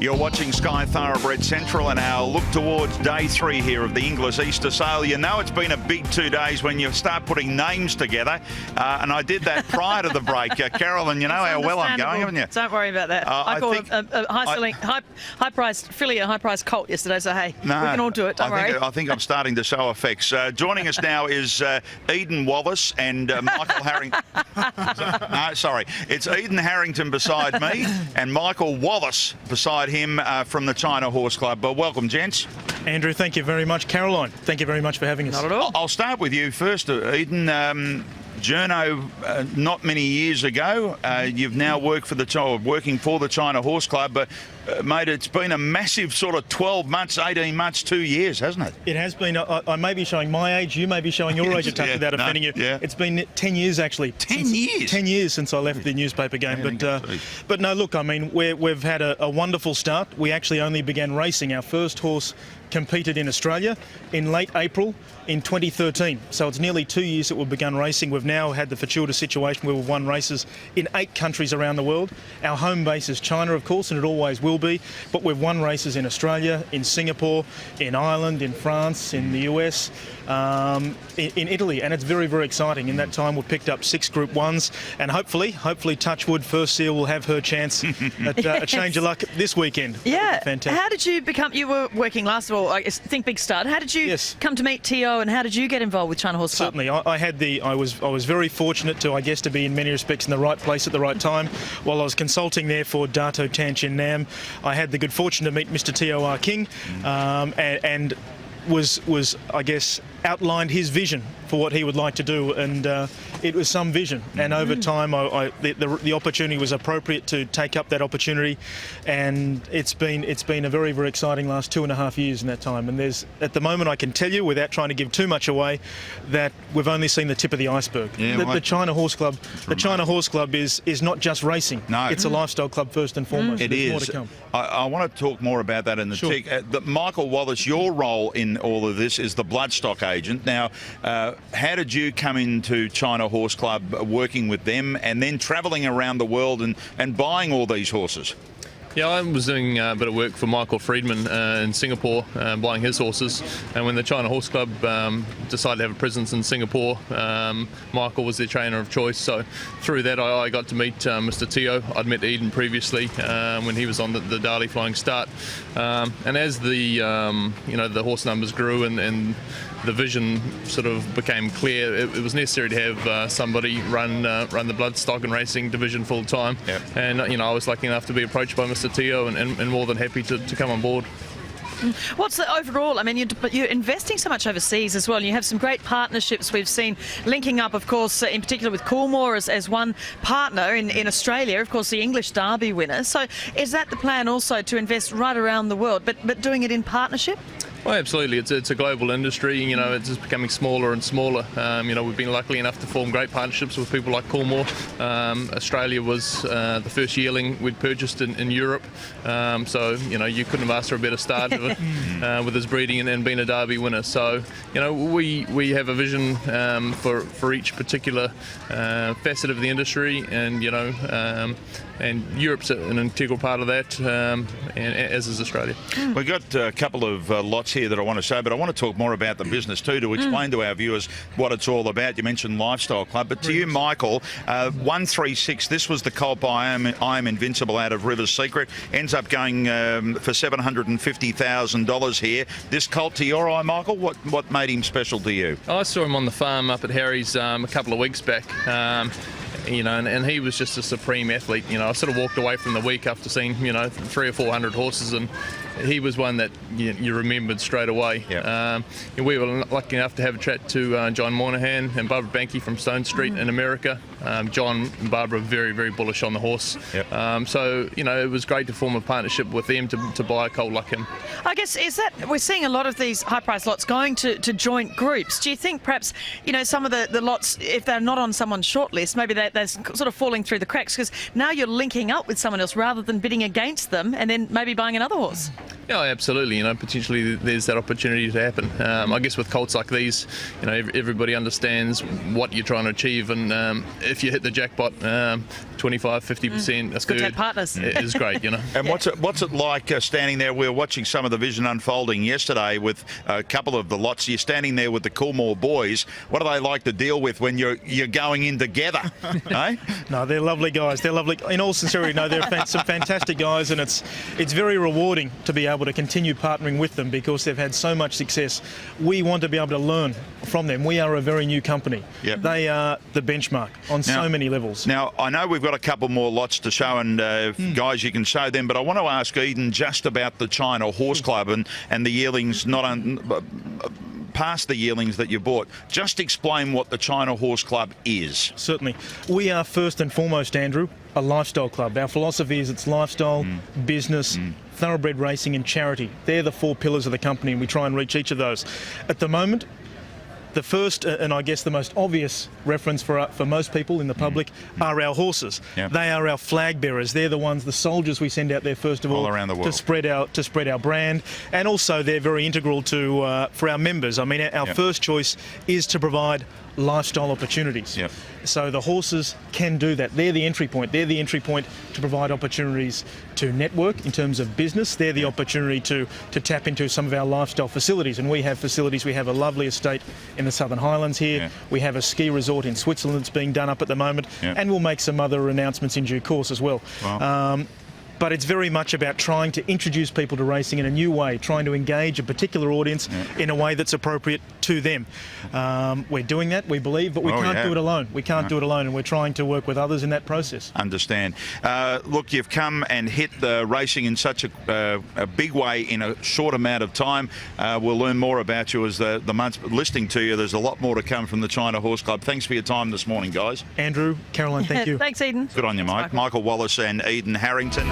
You're watching Sky Thoroughbred Central and our look towards day 3 here of the Inglis Easter sale. You know it's been a big 2 days when you start putting names together, and I did that prior to the break. Carolyn, you know how well I'm going, haven't you? Don't worry about that. I called a high-priced filly a high-priced colt yesterday, so hey, we can all do it, don't worry. I think I'm starting to show effects. Joining us now is Eden Wallace and Michael Harrington. No, sorry. It's Eden Harrington beside me and Michael Wallace beside him from the China Horse Club. Welcome, gents. Andrew, thank you very much. Caroline, thank you very much for having us. Not at all. I'll start with you first, Eden. Journo, not many years ago, you've now working for the China Horse Club, but mate, it's been a massive sort of 12 months, 18 months, 2 years, hasn't it? It has been. I may be showing my age, you may be showing your age a touch without offending you. Yeah. It's been 10 years, actually. 10 years? 10 years since I left the newspaper game. But no, look, I mean, we've had a wonderful start. We actually only began racing. Our first horse competed in Australia in late April in 2013. So it's nearly 2 years that we've begun racing. We've now had the fortuitous situation where we've won races in 8 countries around the world. Our home base is China, of course, and it always will be. But we've won races in Australia, in Singapore, in Ireland, in France, in the US, in Italy, and it's very, very exciting. In that time, we've picked up 6 Group 1s, and hopefully, touch wood, First Seal will have her chance at a change of luck this weekend. Yeah. Fantastic. How did you become? You were working last of all. I think Big Start. How did you come to meet T.O. and how did you get involved with China Horse Club? Certainly, I was very fortunate to be in many respects in the right place at the right time. While I was consulting there for Dato Tan Chin Nam, I had the good fortune to meet Mr. T.O.R. King, and was I guess outlined his vision for what he would like to do, and it was some vision. And over time, the opportunity was appropriate to take up that opportunity, and it's been a very, very exciting last 2.5 years in that time. And at the moment, I can tell you, without trying to give too much away, that we've only seen the tip of the iceberg. Yeah, the China Horse Club, China Horse Club is not just racing. No, it's a lifestyle club first and foremost. It There's is. more to come. I want to talk more about that in the tick. Michael Wallace, your role in all of this is the bloodstock agent. Now, how did you come into China Horse Club working with them and then travelling around the world and buying all these horses? Yeah, I was doing a bit of work for Michael Friedman in Singapore, buying his horses. And when the China Horse Club decided to have a presence in Singapore, Michael was their trainer of choice. So through that, I got to meet Mr. Teo. I'd met Eden previously when he was on the Dali Flying Start. And as the horse numbers grew and the vision sort of became clear, it was necessary to have somebody run the bloodstock and racing division full time. Yep. And I was lucky enough to be approached by Mr. Teo and more than happy to come on board. What's the overall? I mean, you're investing so much overseas as well. You have some great partnerships we've seen linking up, of course, in particular with Coolmore as one partner in Australia, of course, the English Derby winner. So is that the plan also, to invest right around the world, but doing it in partnership? Well, absolutely. It's a global industry. It's just becoming smaller and smaller. We've been lucky enough to form great partnerships with people like Coolmore. Australia was the first yearling we'd purchased in Europe. So you couldn't have asked for a better start with his breeding and being a Derby winner. So we have a vision for each particular facet of the industry, and Europe's an integral part of that, and as is Australia. We've got a couple of lots here that I want to show, but I want to talk more about the business too, to explain to our viewers what it's all about. You mentioned Lifestyle Club, but to you, Michael, 136, this was the colt by I Am Invincible out of River's Secret, ends up going for $750,000 here. This colt, to your eye, Michael, what made him special to you? I saw him on the farm up at Harry's a couple of weeks back. And he was just a supreme athlete. I sort of walked away from the week after seeing 300 or 400 horses, and he was one that you remembered straight away. Yep. We were lucky enough to have a chat to John Moynihan and Barbara Banky from Stone Street in America. John and Barbara are very, very bullish on the horse. Yep. So it was great to form a partnership with them to buy a colt like him. I guess we're seeing a lot of these high-price lots going to joint groups. Do you think perhaps some of the lots, if they're not on someone's shortlist, maybe they're sort of falling through the cracks because now you're linking up with someone else rather than bidding against them and then maybe buying another horse? Yeah, absolutely. Potentially there's that opportunity to happen. I guess with colts like these, everybody understands what you're trying to achieve, and if you hit the jackpot, 25, 50%, a It's good to have third, partners. it is great. And what's it like standing there? We were watching some of the vision unfolding yesterday with a couple of the lots. You're standing there with the Coolmore boys. What do they like to deal with when you're going in together? Eh? No, they're lovely guys. They're lovely. In all sincerity, no, they're some fantastic guys, and it's very rewarding to be able to continue partnering with them because they've had so much success. We want to be able to learn from them. We are a very new company. Yep. They are the benchmark on so many levels. Now, I know we've got a couple more lots to show, and guys, you can show them, but I want to ask Eden just about the China Horse Club and the yearlings, past the yearlings that you bought. Just explain what the China Horse Club is. Certainly. We are first and foremost, Andrew, a lifestyle club. Our philosophy is it's lifestyle, business, thoroughbred racing and charity. They're the 4 pillars of the company, and we try and reach each of those. At the moment, the first and I guess the most obvious reference for most people in the public are our horses. Yep. They are our flag bearers. They're the ones, the soldiers we send out there first of all around the world. to spread our brand, and also they're very integral to for our members. I mean, our first choice is to provide lifestyle opportunities. Yep. So the horses can do that. They're the entry point. They're the entry point to provide opportunities to network in terms of business. They're the opportunity to tap into some of our lifestyle facilities. And we have facilities. We have a lovely estate in the Southern Highlands here. Yeah. We have a ski resort in Switzerland that's being done up at the moment. Yeah. And we'll make some other announcements in due course as well. Wow. But it's very much about trying to introduce people to racing in a new way, trying to engage a particular audience in a way that's appropriate to them. We're doing that, we believe, but we can't do it alone. We can't do it alone, and we're trying to work with others in that process. Understand. Look, you've come and hit the racing in such a big way in a short amount of time. We'll learn more about you as the months. Listening to you, there's a lot more to come from the China Horse Club. Thanks for your time this morning, guys. Andrew, Caroline, thank you. Thanks, Eden. Good on you, Mike. Michael Wallace and Eden Harrington.